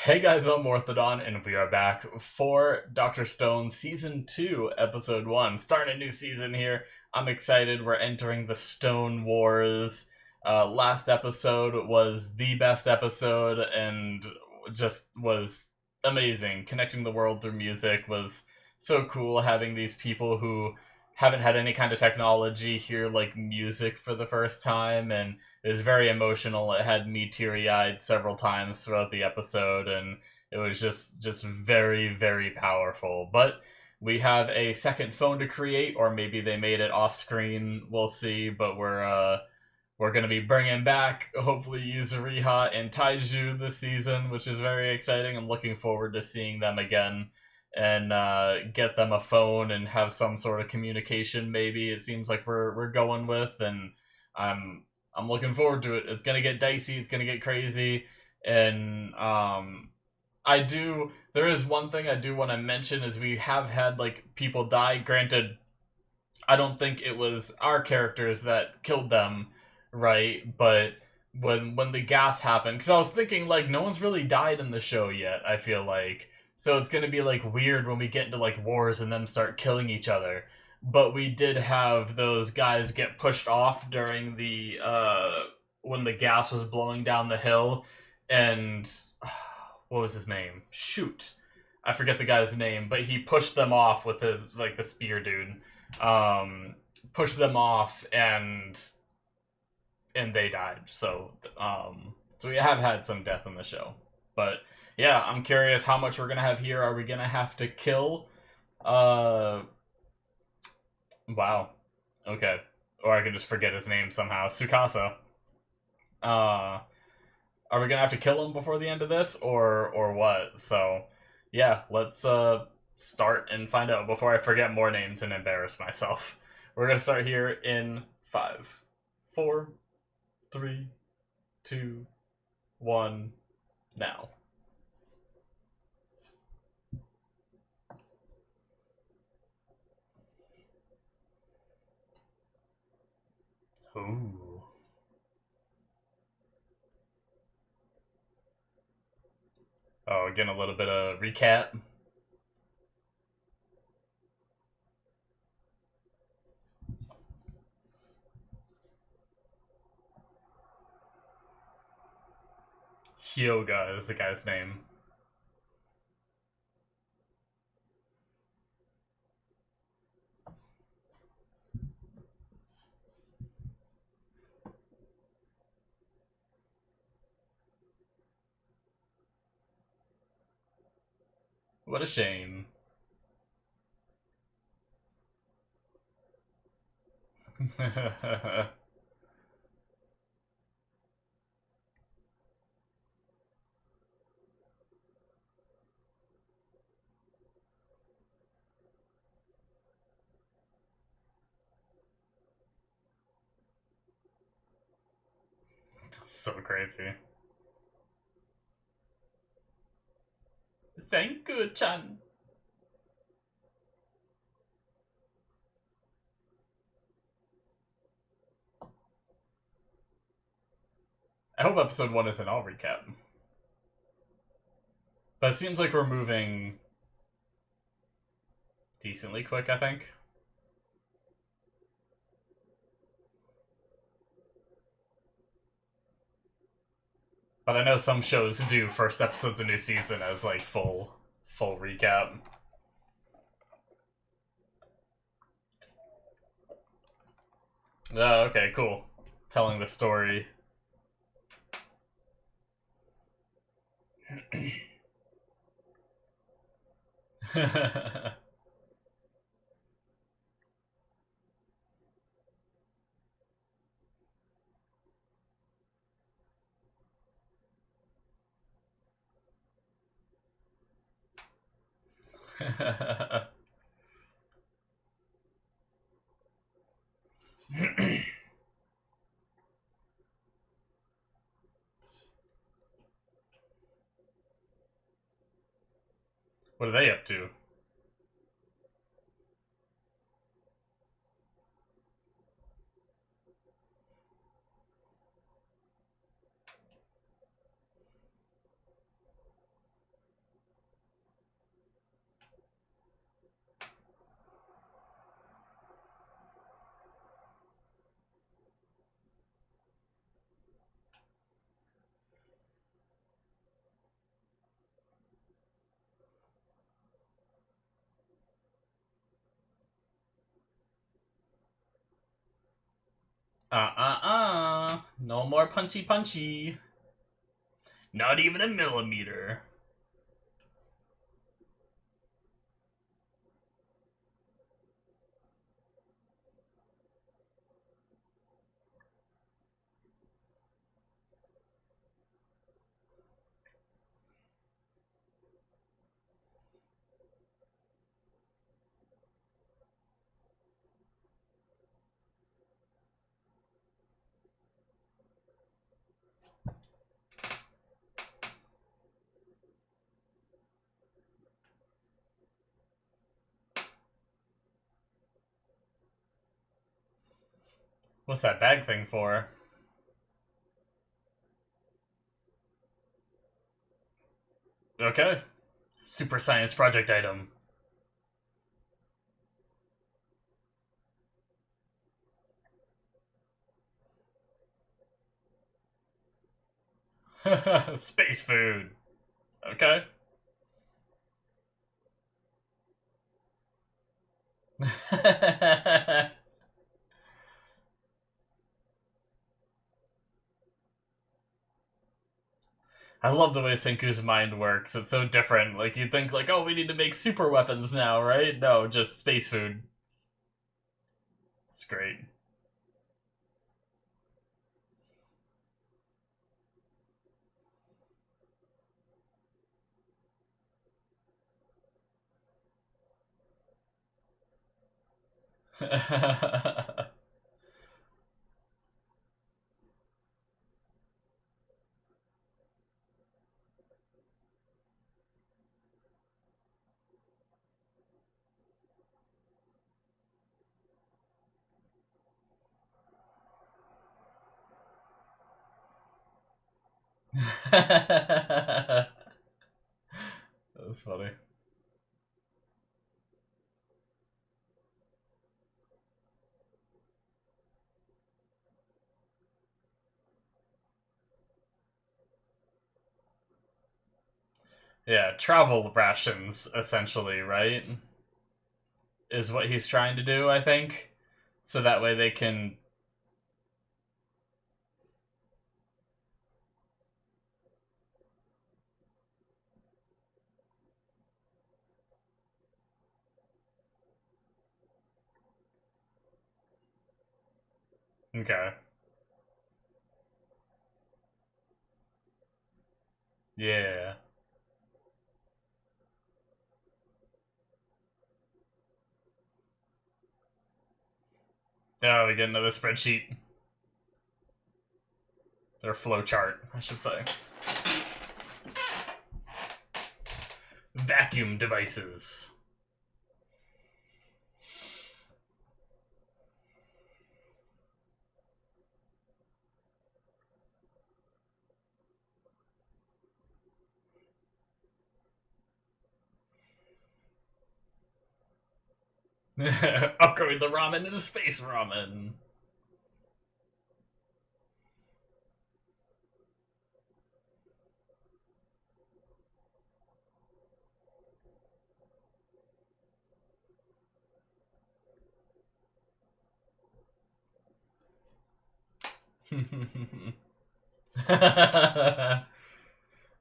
Hey guys, I'm Morthadon, and we are back for Doctor Stone Season 2, Episode 1. Starting a new season here. I'm excited. We're entering the Stone Wars. Last episode was the best episode and just was amazing. Connecting the world through music was so cool. Having these people who haven't had any kind of technology hear like music for the first time, and it was very emotional. It had me teary-eyed several times throughout the episode, and it was just very, very powerful. But we have a second phone to create, or maybe they made it off screen. We'll see. But we're gonna be bringing back hopefully Yuzuriha and Taiju this season, which is very exciting. I'm looking forward to seeing them again and get them a phone and have some sort of communication. Maybe it seems like we're going with, and I'm looking forward to it. It's gonna get dicey. It's gonna get crazy, and I do. There is one thing I do want to mention is we have had like people die. Granted, I don't think it was our characters that killed them, right? But when the gas happened, because I was thinking like no one's really died in the show yet. I feel like so it's gonna be like weird when we get into like wars and them start killing each other. But we did have those guys get pushed off during the when the gas was blowing down the hill, and what was his name? Shoot, I forget the guy's name, but he pushed them off with his like the spear dude, um, pushed them off, and they died. So we have had some death in the show, but yeah, I'm curious how much we're gonna have here. Are we gonna have to kill? Uh, wow, okay, or I can just forget his name somehow. Sukasa. Uh, are we gonna have to kill him before the end of this, or what? So yeah, let's start and find out before I forget more names and embarrass myself. We're gonna start here in 5, 4, 3, 2, 1, now. Ooh. Oh, again, a little bit of recap. Hyoga is the guy's name. What a shame. So crazy. Thank you, Chan. I hope episode 1 isn't all recap. But it seems like we're moving decently quick, I think. But I know some shows do first episodes of new season as like full recap. Oh, okay, cool. Telling the story. What are they up to? No more punchy punchy. Not even a millimeter. What's that bag thing for? Okay. Super science project item. Space food. Okay. I love the way Senku's mind works. It's so different. Like, you'd think, like, oh, we need to make super weapons now, right? No, just space food. It's great. That was funny. Yeah, travel rations, essentially, right? Is what he's trying to do, I think. So that way they can. Okay. Yeah. Oh, we get another spreadsheet. Or flowchart, I should say. Vacuum devices. Upgrade the ramen into space ramen.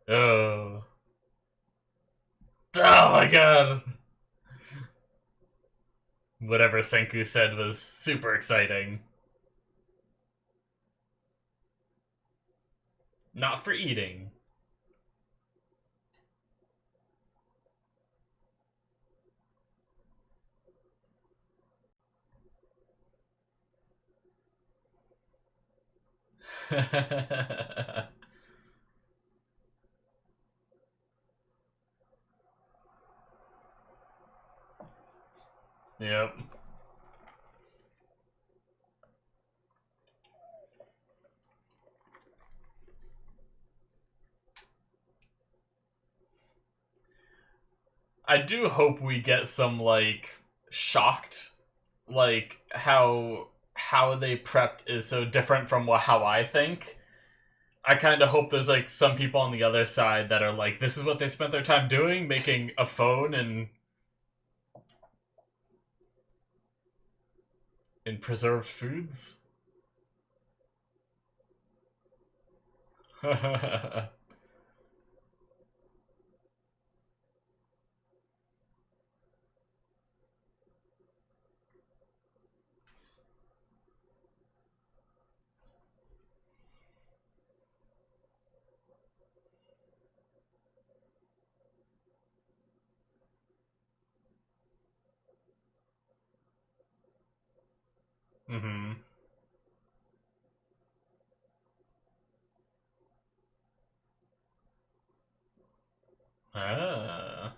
Oh. Oh my god. Whatever Senku said was super exciting. Not for eating. Yep. I do hope we get some, like, shocked, like, how they prepped is so different from how I think. I kind of hope there's, like, some people on the other side that are like, this is what they spent their time doing, making a phone and in preserved foods. Mm-hmm. Ah.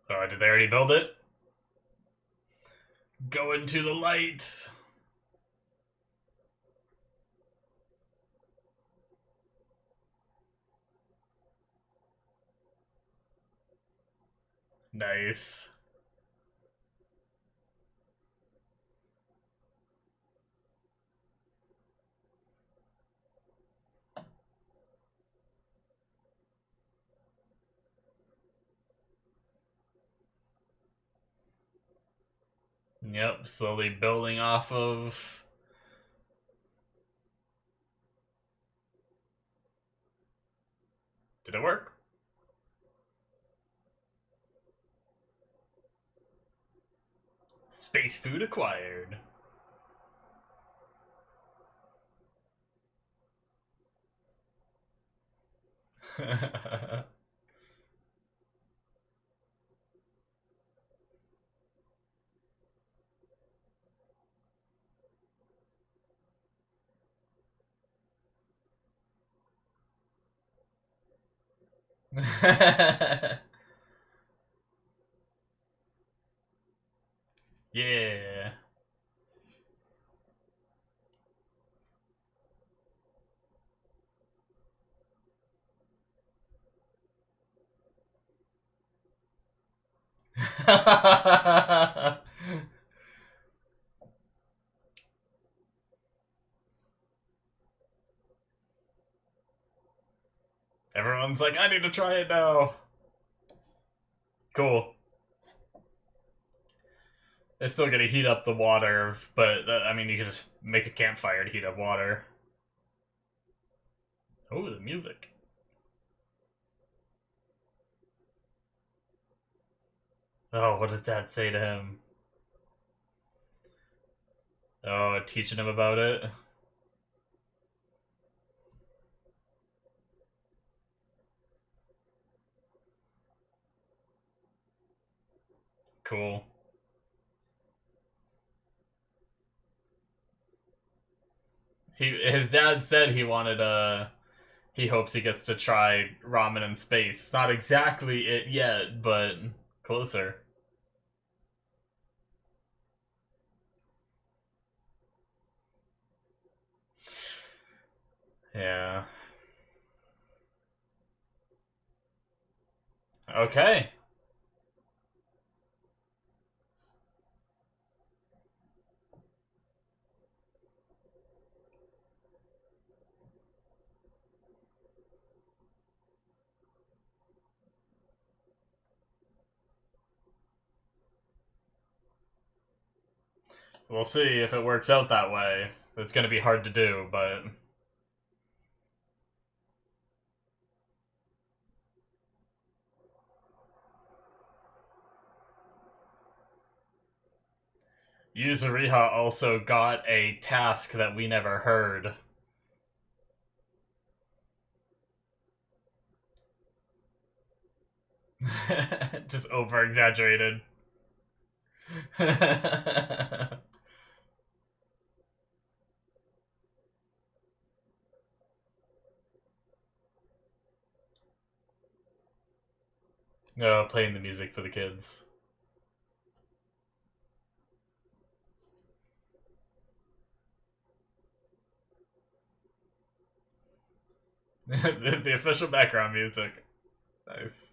Oh, did they already build it? Go into the light. Nice. Yep, slowly building off of. Did it work? Space food acquired. Yeah. Everyone's like, I need to try it now. Cool. It's still gonna heat up the water, but I mean, you can just make a campfire to heat up water. Oh, the music. Oh, what does Dad say to him? Oh, teaching him about it. Cool. His dad said he wanted he hopes he gets to try ramen in space. It's not exactly it yet, but closer. Yeah. Okay. We'll see if it works out that way. It's gonna be hard to do, but Yuzuriha also got a task that we never heard. Just over exaggerated. No, playing the music for the kids. The official background music. Nice.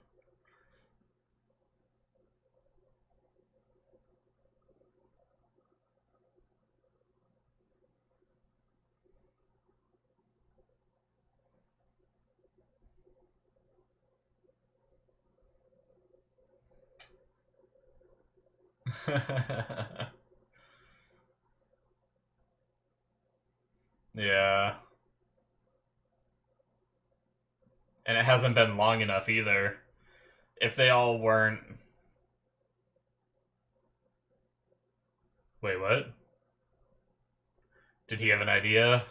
Yeah. And it hasn't been long enough either. If they all weren't... Wait, what? Did he have an idea?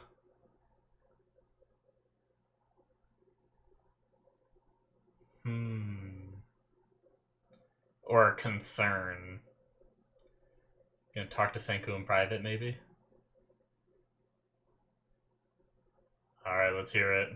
Hmm. Or a concern. Gonna talk to Senku in private, maybe? Alright, let's hear it.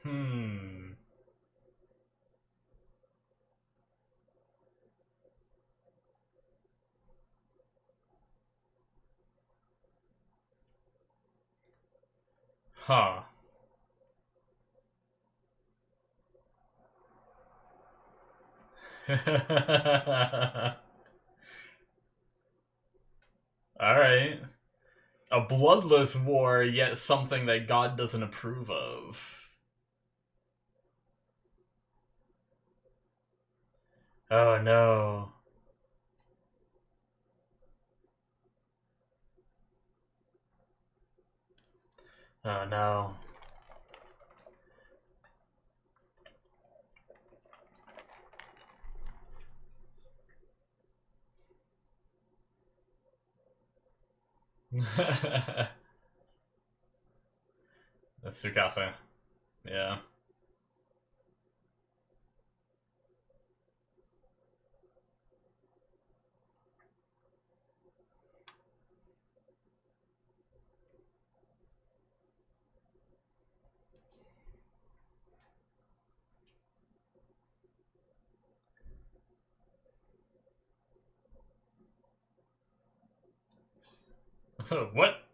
Hmm. Huh. Alright. A bloodless war, yet something that God doesn't approve of. Oh no. Oh no. That's Tsukasa. Yeah. What?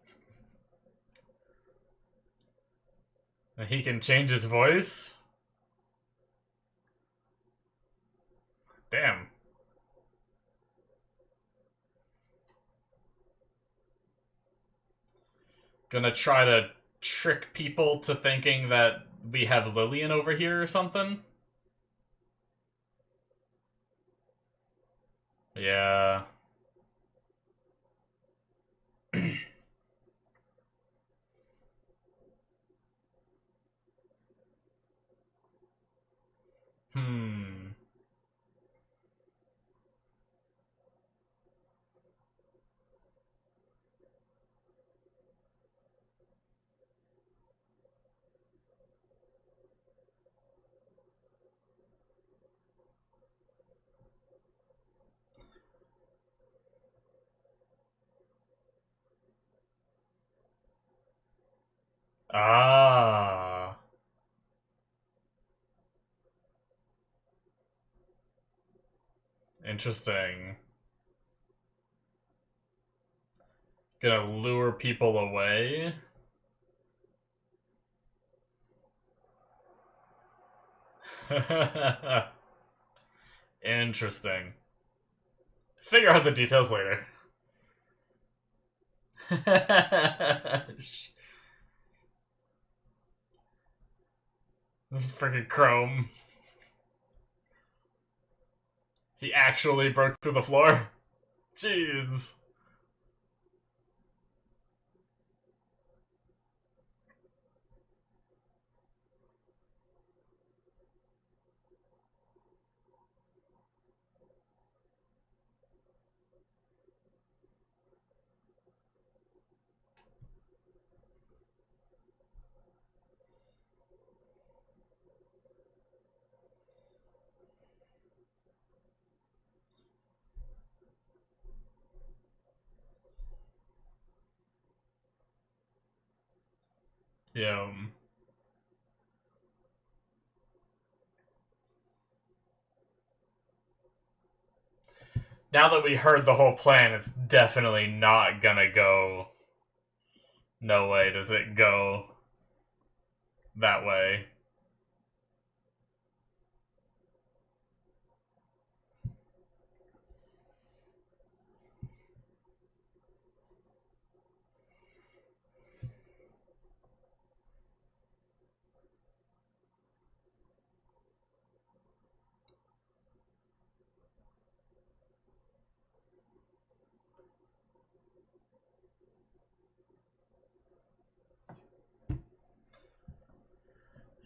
He can change his voice? Damn. Gonna try to trick people to thinking that we have Lillian over here or something? Yeah. Hmm. Ah. Interesting. Gonna lure people away? Interesting. Figure out the details later. Freaking Chrome. He actually broke through the floor? Jeez. Yeah. Now that we heard the whole plan, it's definitely not gonna go. No way does it go that way.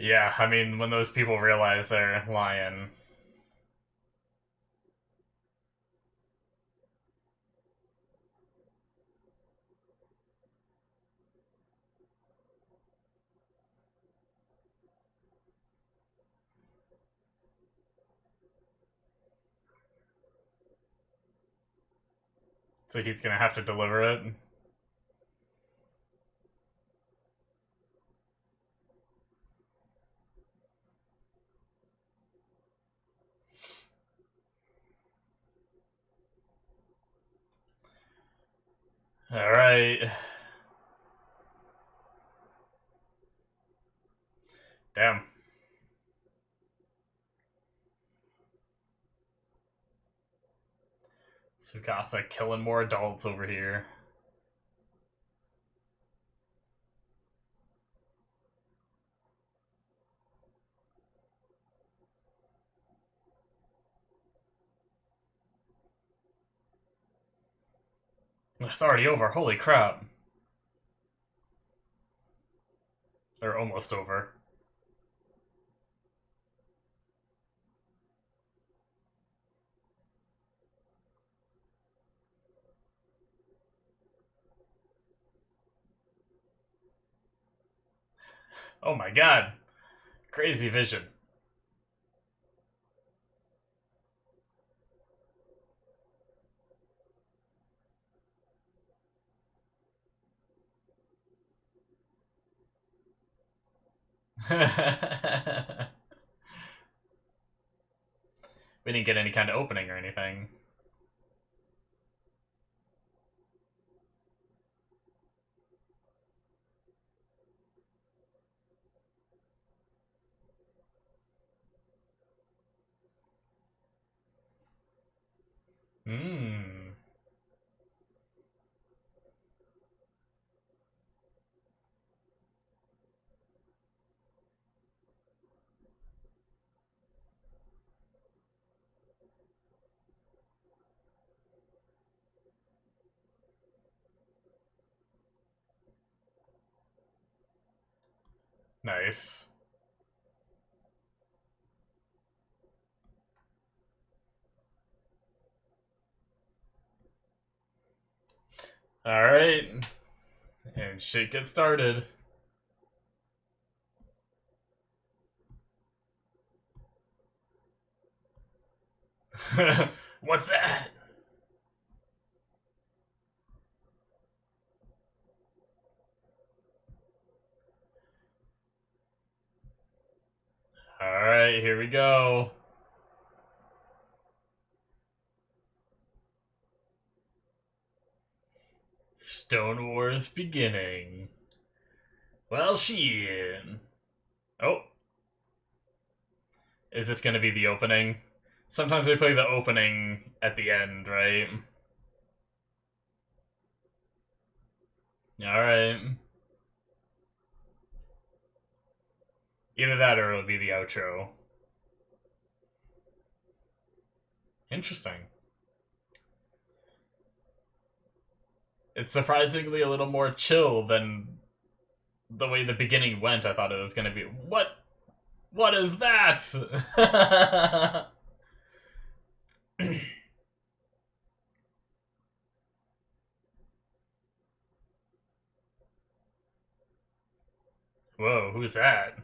Yeah, I mean, when those people realize they're lying. So he's gonna have to deliver it. Alright. Damn. Tsukasa killing more adults over here. It's already over, holy crap. Or almost over. Oh my god. Crazy vision. We didn't get any kind of opening or anything. Hmm. Nice. Alright. And shit gets started. What's that? Alright, here we go. Stone Wars beginning. Well, shit. Oh. Is this gonna be the opening? Sometimes they play the opening at the end, right? Alright. Either that or it'll be the outro. Interesting. It's surprisingly a little more chill than the way the beginning went. I thought it was gonna be. What? What is that? Whoa, who's that?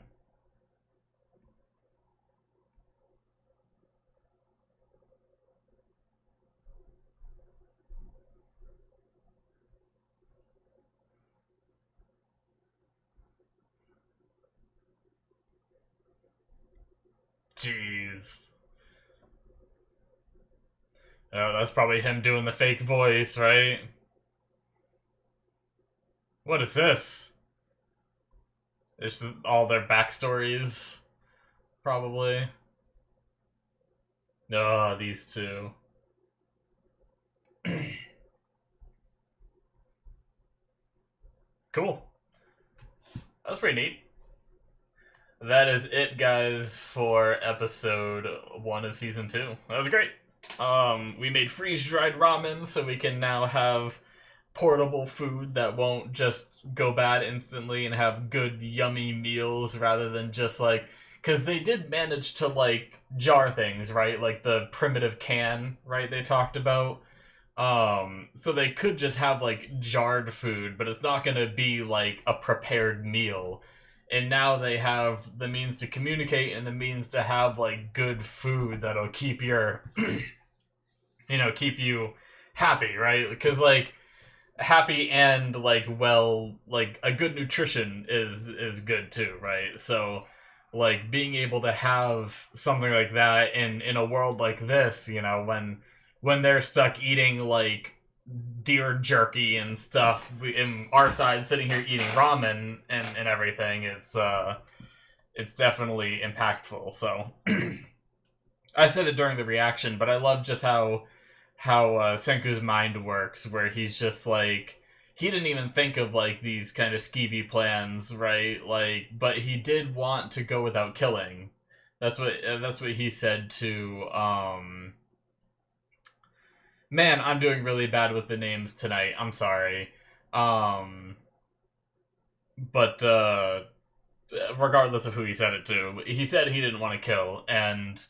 Jeez. Oh, that's probably him doing the fake voice, right? What is this? It's all their backstories, probably. Oh, these two. Cool. That's pretty neat. That is it, guys, for episode 1 of season 2. That was great. We made freeze-dried ramen, so we can now have portable food that won't just go bad instantly and have good, yummy meals rather than just like. Because they did manage to, like, jar things, right? Like the primitive can, right? They talked about. So they could just have, like, jarred food, but it's not gonna be, like, a prepared meal. And now they have the means to communicate and the means to have, like, good food that'll keep your, keep you happy, right? Because, like, happy and, like, well, like, a good nutrition is good too, right? So, like, being able to have something like that in a world like this, when they're stuck eating, like, deer jerky and stuff, in our side sitting here eating ramen and everything, it's definitely impactful. So I said it during the reaction, but I love just how Senku's mind works, where he's just like, he didn't even think of, like, these kind of skeevy plans, right? Like, but he did want to go without killing. That's what he said to Man, I'm doing really bad with the names tonight. I'm sorry. Um but regardless of who he said it to, he said he didn't want to kill, and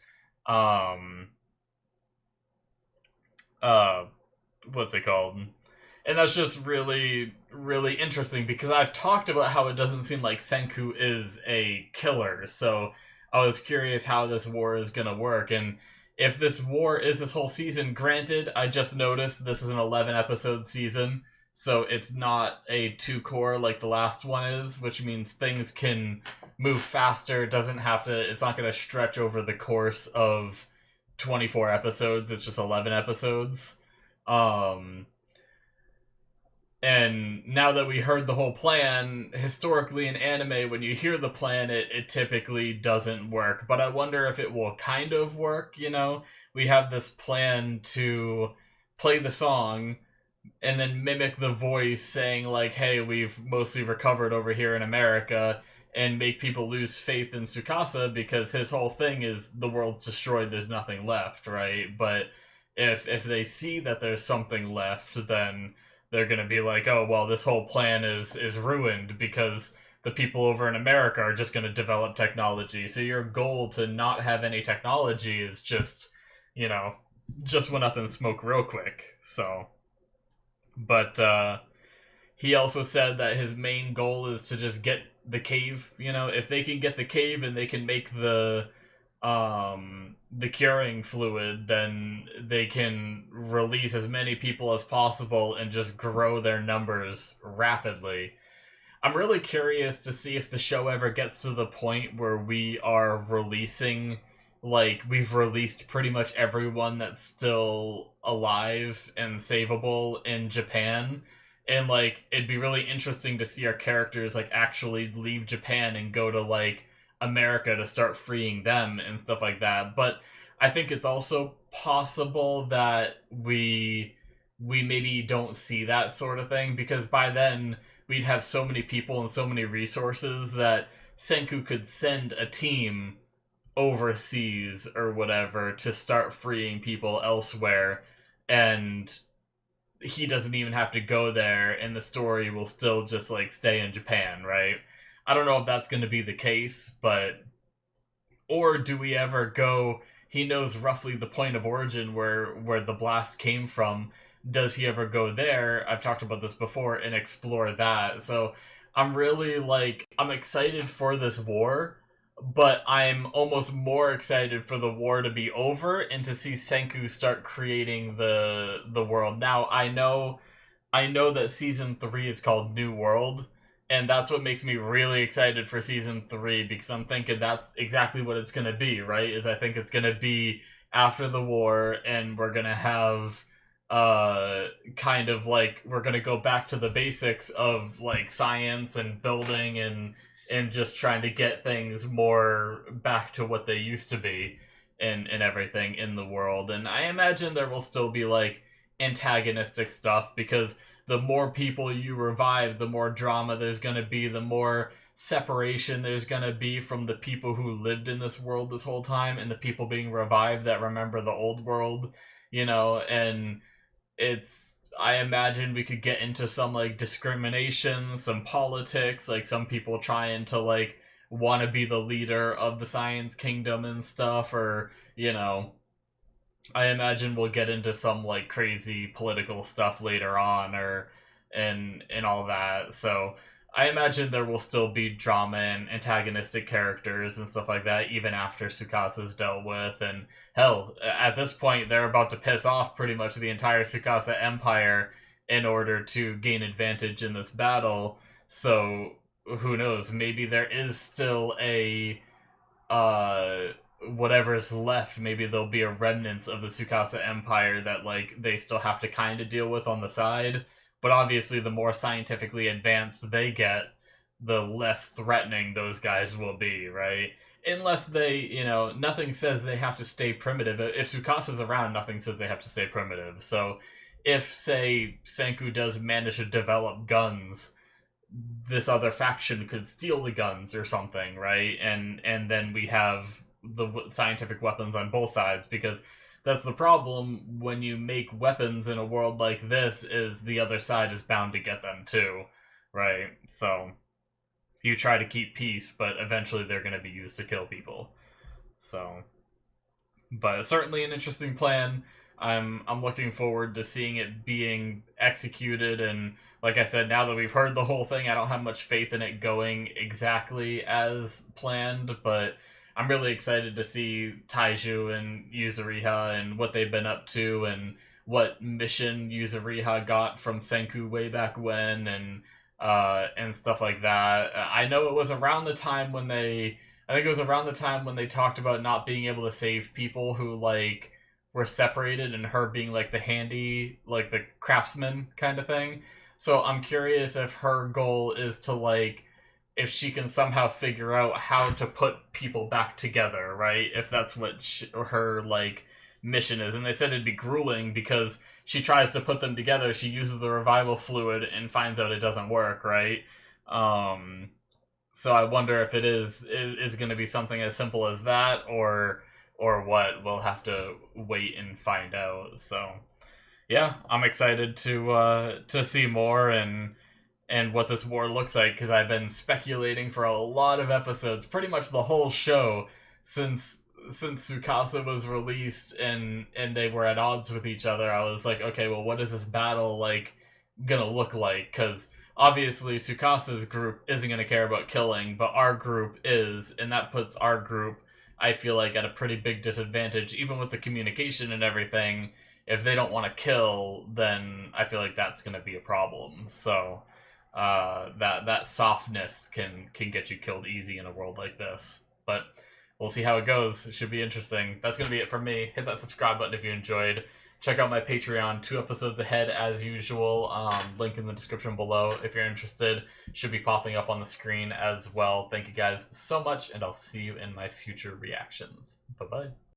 um uh what's it called? And that's just really, really interesting because I've talked about how it doesn't seem like Senku is a killer. So I was curious how this war is going to work. And if this war is this whole season, granted, I just noticed this is an 11 episode season. So it's not a 2 core like the last one is, which means things can move faster. It's not going to stretch over the course of 24 episodes. It's just 11 episodes. And now that we heard the whole plan, historically in anime, when you hear the plan, it typically doesn't work. But I wonder if it will kind of work, We have this plan to play the song and then mimic the voice saying, like, hey, we've mostly recovered over here in America, and make people lose faith in Tsukasa because his whole thing is the world's destroyed, there's nothing left, right? But if they see that there's something left, then they're going to be like, oh, well, this whole plan is ruined because the people over in America are just going to develop technology. So your goal to not have any technology is just went up in smoke real quick. So, but he also said that his main goal is to just get the cave. If they can get the cave and they can make the curing fluid, then they can release as many people as possible and just grow their numbers rapidly. I'm really curious to see if the show ever gets to the point where we are releasing, like, we've released pretty much everyone that's still alive and savable in Japan. And, like, it'd be really interesting to see our characters, like, actually leave Japan and go to, like, America to start freeing them and stuff like that. But I think it's also possible that we maybe don't see that sort of thing, because by then we'd have so many people and so many resources that Senku could send a team overseas or whatever to start freeing people elsewhere, and he doesn't even have to go there, and the story will still just, like, stay in Japan, right? I don't know if that's going to be the case, but... Or do we ever go... He knows roughly the point of origin where the blast came from. Does he ever go there? I've talked about this before, and explore that. So I'm really, like... I'm excited for this war, but I'm almost more excited for the war to be over and to see Senku start creating the world. Now, I know that Season 3 is called New World, and that's what makes me really excited for Season 3, because I'm thinking that's exactly what it's going to be, right? I think it's going to be after the war, and we're gonna have kind of like we're gonna go back to the basics of like science and building and just trying to get things more back to what they used to be and everything in the world. And I imagine there will still be like antagonistic stuff, because the more people you revive, the more drama there's going to be, the more separation there's going to be from the people who lived in this world this whole time and the people being revived that remember the old world, you know. And it's, I imagine we could get into some like discrimination, some politics, like some people trying to like want to be the leader of the science kingdom and stuff, or you know, I imagine we'll get into some like crazy political stuff later on, or and all that. So I imagine there will still be drama and antagonistic characters and stuff like that, even after Tsukasa's dealt with. And hell, at this point, they're about to piss off pretty much the entire Tsukasa Empire in order to gain advantage in this battle. So who knows? Maybe there is still a whatever's left. Maybe there'll be a remnants of the Tsukasa Empire that like they still have to kind of deal with on the side. But obviously, the more scientifically advanced they get, the less threatening those guys will be, right? Unless they, you know, nothing says they have to stay primitive. If Tsukasa's around, nothing says they have to stay primitive. So if, say, Senku does manage to develop guns, this other faction could steal the guns or something, right? And then we have the scientific weapons on both sides, because that's the problem when you make weapons in a world like this, is the other side is bound to get them too, right? So you try to keep peace, but eventually they're going to be used to kill people. So, but certainly an interesting plan. I'm looking forward to seeing it being executed, and like I said, now that we've heard the whole thing, I don't have much faith in it going exactly as planned, but I'm really excited to see Taiju and Yuzuriha and what they've been up to, and what mission Yuzuriha got from Senku way back when, and stuff like that. I know it was around the time when I think it was around the time when they talked about not being able to save people who like were separated, and her being like the handy, like the craftsman kind of thing. So I'm curious if her goal is to like, if she can somehow figure out how to put people back together, right? If that's what her like mission is. And they said it'd be grueling because she tries to put them together, she uses the revival fluid and finds out it doesn't work, right? So I wonder if it is going to be something as simple as that, or what. We'll have to wait and find out. So yeah, I'm excited to see more and what this war looks like, because I've been speculating for a lot of episodes, pretty much the whole show, since Tsukasa was released and they were at odds with each other. I was like, okay, well, what is this battle like gonna look like? Because obviously Tsukasa's group isn't gonna care about killing, but our group is, and that puts our group, I feel like, at a pretty big disadvantage, even with the communication and everything. If they don't want to kill, then I feel like that's gonna be a problem. So that softness can get you killed easy in a world like this. But we'll see how it goes. It should be interesting. That's going to be it from me. Hit that subscribe button if you enjoyed. Check out my Patreon, 2 episodes ahead as usual. Link in the description below if you're interested. Should be popping up on the screen as well. Thank you guys so much, and I'll see you in my future reactions. Bye-bye.